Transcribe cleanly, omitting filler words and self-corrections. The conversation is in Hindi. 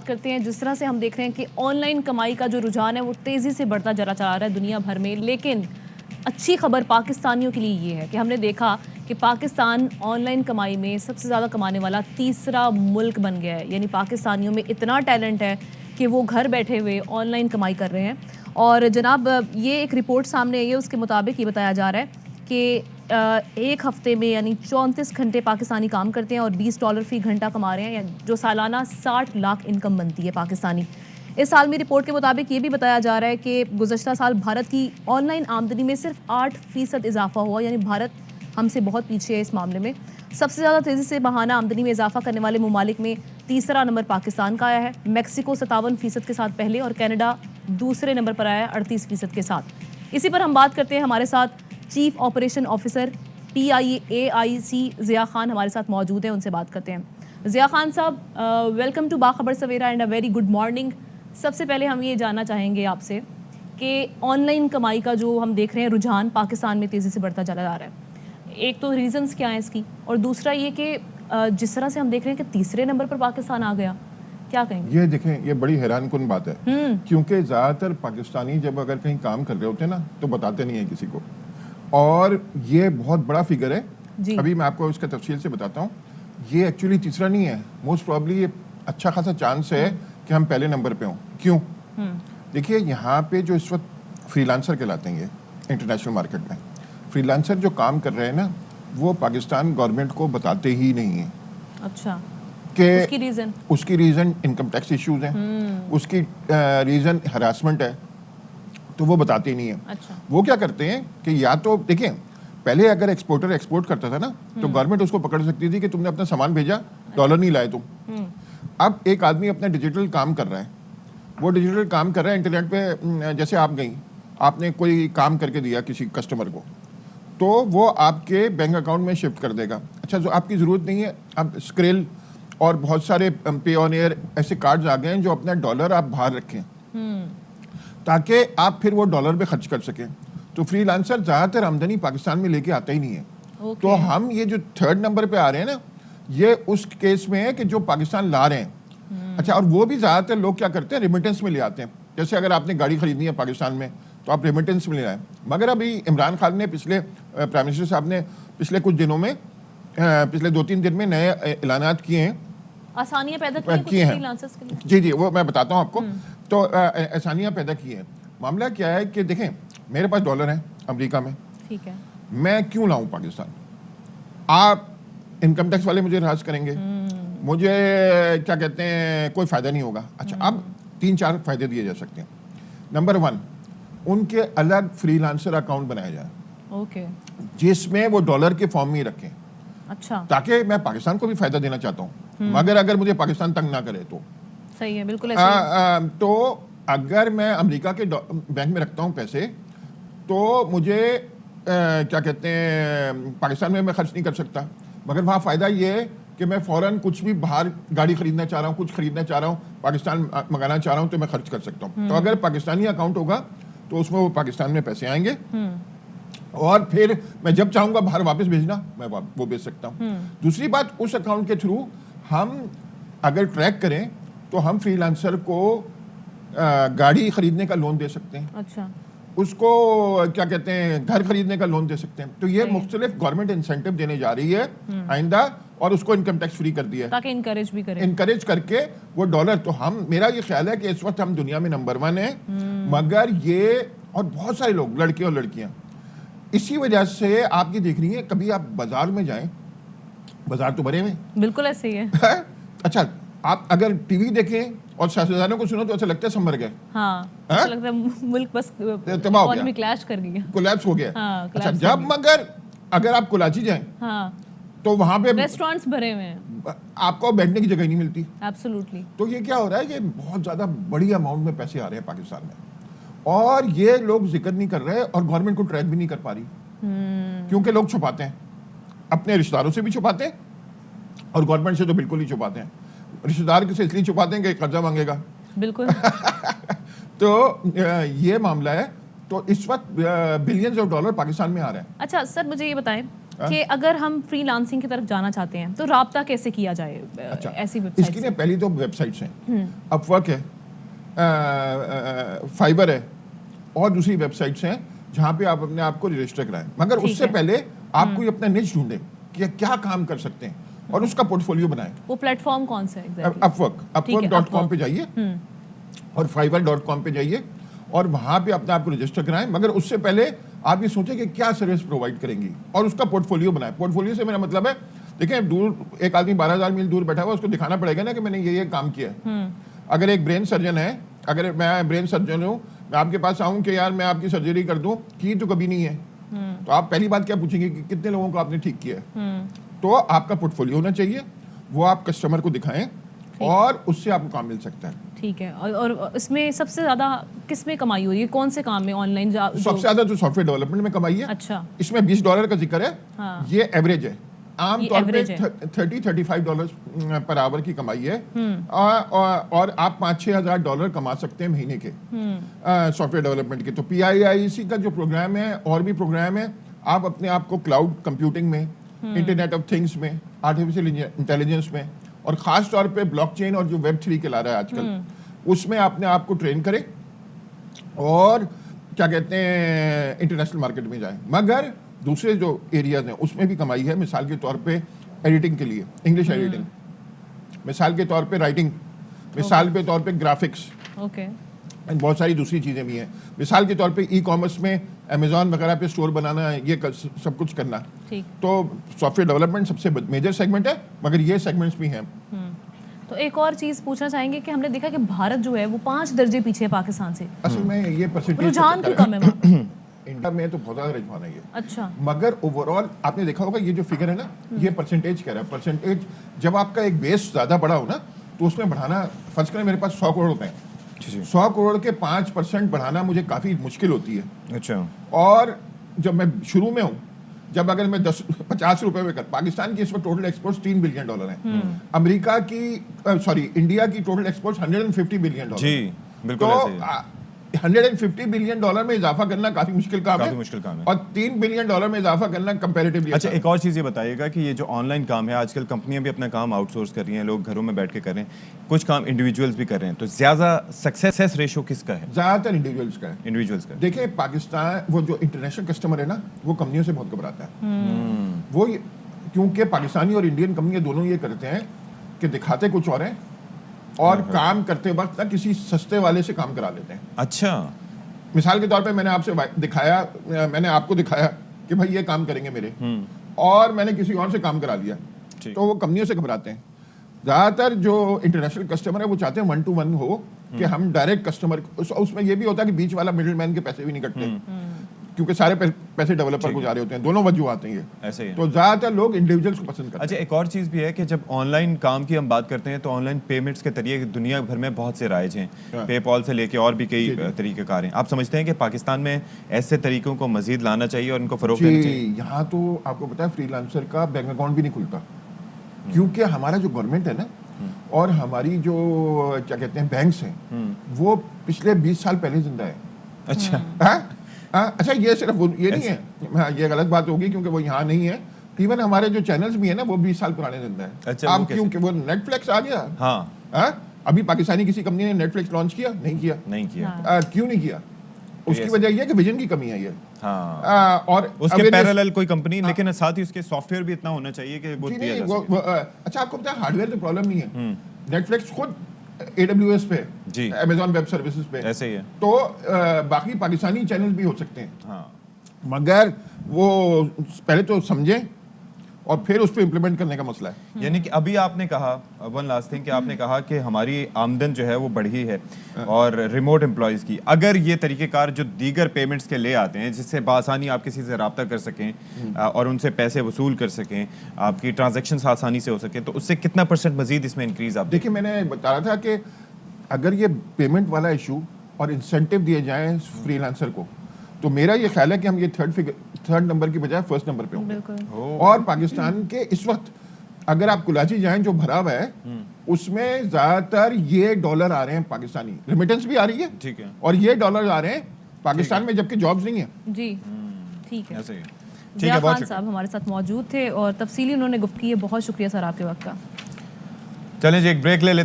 करते हैं। जिस तरह से हम देख रहे हैं कि ऑनलाइन कमाई का जो रुझान है वो तेज़ी से बढ़ता चला जा रहा है दुनिया भर में, लेकिन अच्छी खबर पाकिस्तानियों के लिए ये है कि हमने देखा कि पाकिस्तान ऑनलाइन कमाई में सबसे ज़्यादा कमाने वाला तीसरा मुल्क बन गया है। यानी पाकिस्तानियों में इतना टैलेंट है कि वो घर बैठे हुए ऑनलाइन कमाई कर रहे हैं। और जनाब ये एक रिपोर्ट सामने आई है, उसके मुताबिक ये बताया जा रहा है कि एक हफ्ते में यानी 34 घंटे पाकिस्तानी काम करते हैं और $20 फी घंटा कमा रहे हैं, जो सालाना 60 लाख इनकम बनती है पाकिस्तानी। इस साल में रिपोर्ट के मुताबिक ये भी बताया जा रहा है कि गुज़श्ता साल भारत की ऑनलाइन आमदनी में सिर्फ 8% इजाफा हुआ, यानी भारत हमसे बहुत पीछे है इस मामले में। सबसे ज़्यादा तेज़ी से माहाना आमदनी में इजाफा करने वाले ममालिक में तीसरा नंबर पाकिस्तान का आया है। मैक्सिको 57% के साथ पहले और कनाडा दूसरे नंबर पर आया है 38% के साथ। इसी पर हम बात करते हैं। हमारे साथ chief operation officer PIAIC Zia Khan हमारे साथ मौजूद हैं, उनसे बात करते हैं। ज़िया खान साहब, welcome to Bakhabar Savera and a very good morning. सबसे पहले हम ये जानना चाहेंगे आपसे कि ऑनलाइन कमाई का जो हम देख रहे हैं रुझान पाकिस्तान में तेज़ी से बढ़ता चला जा रहा है, एक तो रीज़न्स क्या है इसकी, और दूसरा ये कि जिस तरह से हम देख रहे हैं कि तीसरे नंबर पर पाकिस्तान आ गया, क्या कहेंगे? ये देखें, ये बड़ी हैरान कुन बात है, क्योंकि ज़्यादातर पाकिस्तानी जब अगर कहीं काम कर रहे होते हैं ना तो बताते नहीं है किसी को, और ये बहुत बड़ा फिगर है। अभी मैं आपको इसका तफसील से बताता हूँ। ये एक्चुअली तीसरा नहीं है, मोस्ट प्रॉब्ली ये अच्छा खासा चांस है कि हम पहले नंबर पे हों। क्यों? देखिए, यहाँ पे जो इस वक्त फ्रीलांसर कहलाते हैं इंटरनेशनल मार्केट में, फ्रीलांसर जो काम कर रहे हैं ना, वो पाकिस्तान गवर्नमेंट को बताते ही नहीं है। अच्छा, कि उसकी रीज़न इनकम टैक्स इश्यूज हैं, उसकी रीज़न हरासमेंट है, तो वो बताते ही नहीं है। अच्छा। वो क्या करते हैं कि या तो देखें, पहले अगर एक्सपोर्टर एक्सपोर्ट करता था ना तो गवर्नमेंट उसको पकड़ सकती थी कि तुमने अपना सामान भेजा, डॉलर नहीं लाए तुम। अब एक आदमी अपना डिजिटल काम कर रहा है, वो डिजिटल काम कर रहा है इंटरनेट पे, जैसे आप गई, आपने कोई काम करके दिया किसी कस्टमर को, तो वो आपके बैंक अकाउंट में शिफ्ट कर देगा। अच्छा, जो आपकी ज़रूरत नहीं है, अब स्क्रेल और बहुत सारे पे ऑन एयर ऐसे कार्ड्स आ गए हैं जो अपना डॉलर आप बाहर रखें ताकि आप फिर वो डॉलर पे खर्च कर सकें। तो फ्रीलांसर ज़्यादातर आमदनी पाकिस्तान में लेके आता ही नहीं है। तो हम ये जो थर्ड नंबर पे आ रहे हैं ना, ये उस केस में है कि जो पाकिस्तान ला रहे हैं। अच्छा, और वो भी ज़्यादातर लोग क्या करते हैं, रेमिटेंस में ले आते हैं। जैसे अगर आपने गाड़ी खरीदनी है पाकिस्तान में तो आप रेमिटेंस में ले आए। मगर अभी इमरान खान ने प्राइम मिनिस्टर साहब ने पिछले कुछ दिनों में, पिछले 2-3 दिन में नए ऐलानात किए हैं, आसानियां पैदा की हैं। जी, वो मैं बताता हूँ आपको। तो आसानियां पैदा की हैं। मामला क्या है कि देखें, मेरे पास डॉलर है अमेरिका में, ठीक है, मैं क्यों लाऊं पाकिस्तान? आप इनकम टैक्स वाले मुझे राज करेंगे, मुझे क्या कहते हैं, कोई फायदा नहीं होगा। अच्छा, अब 3-4 फायदे दिए जा सकते हैं। नंबर 1, उनके अलग फ्रीलांसर अकाउंट बनाया जाए, जिसमें वो डॉलर के फॉर्म में ही रखें। अच्छा, ताकि मैं पाकिस्तान को भी फायदा देना चाहता हूँ, मगर अगर मुझे पाकिस्तान तंग ना करे तो सही है, बिल्कुल ऐसे। तो अगर मैं अमेरिका के बैंक में रखता हूँ पैसे, तो मुझे क्या कहते हैं, पाकिस्तान में मैं खर्च नहीं कर सकता। मगर वहाँ फ़ायदा ये है कि मैं फ़ौरन कुछ भी बाहर गाड़ी खरीदना चाह रहा हूँ, कुछ खरीदना चाह रहा हूँ, पाकिस्तान मंगाना चाह रहा हूँ, तो मैं खर्च कर सकता हूँ। तो अगर पाकिस्तानी अकाउंट होगा तो उसमें वो पाकिस्तान में पैसे आएंगे, और फिर मैं जब चाहूँगा बाहर वापस भेजना, मैं वो भेज सकता हूँ। दूसरी बात, उस अकाउंट के थ्रू हम अगर ट्रैक करें तो हम फ्रीलांसर को गाड़ी खरीदने का लोन दे सकते हैं। अच्छा, उसको क्या कहते हैं, घर खरीदने का लोन दे सकते हैं। तो ये मुख्तलिफ गवर्नमेंट इंसेंटिव देने जा रही है आइंदा, और उसको इनकम टैक्स फ्री कर दिया है ताकि इनकरेज भी करें, इनकरेज करके वो डॉलर। तो हम, मेरा ये ख्याल है कि इस वक्त हम दुनिया में नंबर 1 है, मगर ये, और बहुत सारे लोग, लड़के और लड़कियां, इसी वजह से आप ये देख रही हैं, कभी आप बाजार में जाएं, बाजार तो भरे हुए, बिल्कुल ऐसे ही है। अच्छा, आप अगर टीवी देखें और सियासतदानों को सुनो तो ऐसा लगता है संभर गए। हाँ, ऐसा लगता है मुल्क बस तबाह हो गया, क्लैश कर गया, कोलैप्स हो गया। हाँ, अच्छा, जब मगर अगर आप कराची जाएं, हाँ, तो वहां पे रेस्टोरेंट्स भरे हुए हैं, आपको बैठने की जगह नहीं मिलती। एब्सोल्युटली। तो ये क्या हो रहा है कि बहुत ज्यादा बड़ी अमाउंट में पैसे आ रहे हैं पाकिस्तान में, और ये लोग जिक्र नहीं कर रहे और गवर्नमेंट को ट्रैक भी नहीं कर पा रही, क्योंकि लोग छुपाते हैं, अपने रिश्तेदारों से भी छुपाते हैं और गवर्नमेंट से तो बिल्कुल ही छुपाते हैं। रिश्तेदार से इसलिए छुपाते हैं कि कर्जा मांगेगा, बिल्कुल। तो ये मामला है। तो इस वक्त बिलियंस ऑफ डॉलर पाकिस्तान में आ रहा है। अच्छा सर, मुझे ये बताएं कि अगर हम फ्रीलांसिंग की तरफ जाना चाहते हैं तो राब्ता कैसे किया जाए ऐसी वेबसाइट इसकी ना पहली तो वेबसाइट्स हैं, अपवर्क है, फाइबर है और दूसरी वेबसाइट्स हैं जहां पे आप अपने आप को रजिस्टर कराएं। मगर उससे पहले आप कोई अपना निच ढूंढें कि क्या काम कर सकते हैं और उसका पोर्टफोलियो बनाएं। वो प्लेटफॉर्म कौन सा है? अपवर्क.com पे जाइए और fiverr.com पे जाइए और वहां पे अपने आप को रजिस्टर कराएं। मगर उससे पहले आप ये सोचें कि क्या सर्विस प्रोवाइड करेंगी और उसका पोर्टफोलियो बनाएं। पोर्टफोलियो से मेरा मतलब है, देखिए दूर एक आदमी 12,000 मील दूर बैठा हुआ, उसको दिखाना पड़ेगा ना कि मैंने ये काम किया है। अगर एक ब्रेन सर्जन है, अगर मैं ब्रेन सर्जन हूँ, मैं आपके पास आऊँ कि यार मैं आपकी सर्जरी कर दूं, की तो कभी नहीं है, तो आप पहली बात क्या पूछेंगे कि कितने लोगों को आपने ठीक किया है। तो आपका पोर्टफोलियो होना चाहिए, वो आप कस्टमर को दिखाएं और उससे आपको काम मिल सकता है। ठीक है। और इसमें सबसे ज्यादा किस में कमाई हो रही है, कौन से काम में ऑनलाइन? सबसे ज्यादा जो सॉफ्टवेयर डेवलपमेंट में कमाई है। अच्छा। इसमें $20 का जिक्र है। हाँ। ये एवरेज है, आम तौर पे $30-35 पर आवर की कमाई है। और आप $5-6 हज़ार डॉलर कमा सकते हैं महीने के सॉफ्टवेयर डेवलपमेंट के। तो PIIEC का जो प्रोग्राम है और भी प्रोग्राम है, आप अपने आप को क्लाउड कंप्यूटिंग में, इंटरनेट ऑफ थिंग्स में, आर्टिफिशियल इंटेलिजेंस में और खास तौर पे ब्लॉकचेन और जो Web3 के ला रहा है आजकल, उसमें अपने आप को ट्रेन करें और क्या कहते हैं इंटरनेशनल मार्केट में जाएं। मगर दूसरे जो एरियाज हैं उसमें भी कमाई है। मिसाल के तौर पे एडिटिंग के लिए, इंग्लिश एडिटिंग, मिसाल के तौर पे राइटिंग, मिसाल के तौर पे ग्राफिक्स, बहुत सारी दूसरी चीज़ें भी हैं। मिसाल के तौर पे ई-कॉमर्स में अमेजॉन वगैरह पे स्टोर बनाना, ये सब कुछ करना। तो सॉफ्टवेयर डेवलपमेंट सबसे मेजर सेगमेंट है, मगर ये सेगमेंट्स भी हैं। तो एक और चीज़ पूछना चाहेंगे कि हमने देखा कि भारत जो है वो 5 दर्जे पीछे है पाकिस्तान से। असल में ये परसेंटेज रुझान क्यों कम है? इंडिया में तो बहुत ज्यादा रुझान है ये। अच्छा। मगर ओवरऑल आपने देखा होगा ये जो फिगर है ना, ये परसेंटेज कह रहा है। परसेंटेज जब आपका एक बेस ज्यादा बड़ा हो ना, तो उसमें बढ़ाना, फर्ज करें मेरे पास 100 करोड़ रुपए हैं, 100 करोड़ के 5% बढ़ाना मुझे काफी मुश्किल होती है। अच्छा। और जब मैं शुरू में हूँ, जब अगर मैं 50 रुपए में कर, पाकिस्तान की इस वक्त टोटल एक्सपोर्ट्स $3 बिलियन है। अमेरिका की इंडिया की टोटल एक्सपोर्ट्स $150 बिलियन। जी बिल्कुल तो ऐसे ही। $150 बिलियन में इजाफा करना काफी मुश्किल काम है। और $3 बिलियन में इजाफा करना कंपैरेटिवली। अच्छा, एक और चीज़ ये बताइएगा कि ये जो ऑनलाइन काम है, आजकल कंपनियां भी अपना काम आउटसोर्स कर रही हैं, लोग घरों में बैठ के कर रहे हैं, कुछ काम इंडिविजुअल्स भी कर रहे हैं, तो ज्यादा सक्सेस रेशो किसका है? ज्यादातर इंडिविजुअल्स का है। इंडिविजुअल्स का। देखिए पाकिस्तान, वो जो इंटरनेशनल कस्टमर है ना, वो कंपनियों से बहुत घबराता है। वो क्योंकि पाकिस्तानी और इंडियन कंपनियां दोनों ये करते हैं कि दिखाते कुछ और हैं और काम करते वक्त ना किसी सस्ते वाले से काम करा लेते हैं। अच्छा। मिसाल के तौर पे मैंने आपको दिखाया कि भाई ये काम करेंगे मेरे, और मैंने किसी और से काम करा लिया, तो वो कंपनियों से घबराते हैं। ज्यादातर जो इंटरनेशनल कस्टमर है वो चाहते हैं 1 to 1 हो, कि हम डायरेक्ट कस्टमर, उसमें ये भी होता है कि बीच वाला मिडिल मैन के पैसे भी नहीं कटते, क्योंकि सारे पैसे डेवलपर को जा रहे होते हैं। दोनों वजह आते हैं ये ऐसे ही। तो ज्यादातर लोग इंडिविजुअल्स को पसंद करते हैं। अच्छा, एक और चीज़ भी है कि जब ऑनलाइन काम की हम बात करते हैं तो ऑनलाइन पेमेंट्स के तरीके दुनिया भर में बहुत से राइज हैं, पेपॉल से लेके और भी कई तरीक़ेकार हैं। आप समझते हैं कि पाकिस्तान में ऐसे तरीकों को मजीद लाना चाहिए और उनको फ़रोग़ देना चाहिए? यहाँ तो आपको पता है फ्रीलांसर का बैंक अकाउंट भी नहीं खुलता, क्योंकि हमारा जो गवर्नमेंट है ना और हमारी जो क्या कहते हैं बैंक्स हैं, वो पिछले 20 साल पहले जिंदा है। अच्छा। अच्छा, ये सिर्फ ये नहीं है, हाँ, ये गलत बात होगी क्योंकि वो यहाँ नहीं है। इवन हमारे जो चैनल्स भी है ना, वो 20 साल पुराने जिंदा है। अच्छा, आप क्योंकि वो नेटफ्लिक्स आ गया। हाँ, अभी पाकिस्तानी किसी कंपनी ने नेटफ्लिक्स लॉन्च किया? नहीं किया। क्यों नहीं किया? उसकी वजह यह है कि विजन की कमी है ये। और उसके पैरेलल कोई कंपनी, लेकिन साथ ही उसके सॉफ्टवेयर भी इतना होना चाहिए कि वो दिया जा सके। अच्छा, आपको पता है हार्डवेयर तो प्रॉब्लम नहीं है। नेटफ्लिक्स खुद AWS पे, Amazon वेब सर्विसेज पे ऐसे ही है। तो बाकी पाकिस्तानी चैनल भी हो सकते हैं। मगर वो पहले तो समझें और फिर उस पर इम्प्लीमेंट करने का मसला है। यानी कि अभी आपने कहा, वन लास्ट थिंग, कि आपने कहा कि हमारी आमदन जो है वो बढ़ी है और रिमोट एम्प्लॉयज़ की, अगर ये तरीक़ेकार जो दीगर पेमेंट्स के ले आते हैं जिससे बासानी आप किसी से रब्ता कर सकें और उनसे पैसे वसूल कर सकें, आपकी ट्रांजैक्शंस आसानी से हो सकें, तो उससे कितना % मजीद इसमें इंक्रीज? आप देखिए, मैंने बता रहा था कि अगर ये पेमेंट वाला इशू और इंसेंटिव दिए जाएँ फ्रीलांसर को, तो मेरा ये ख्याल है कि हम ये थर्ड नंबर की बजाय फर्स्ट नंबर पे होंगे। और पाकिस्तान के इस वक्त अगर आप कुलाची जाएं, जो भरा हुआ है उसमें ज्यादातर ये डॉलर आ रहे हैं पाकिस्तानी, रेमिटेंस भी आ रही है, ठीक है, और ये डॉलर आ रहे हैं पाकिस्तान में, जबकि जॉब्स नहीं है। जी ठीक है। ऐसे ही। जिया बहुत खान साहब हमारे साथ मौजूद थे और तफसीली उन्होंने गुफ्तगू की है। बहुत शुक्रिया सर आपके वक्त का। चलें जी, एक ब्रेक ले लेते हैं।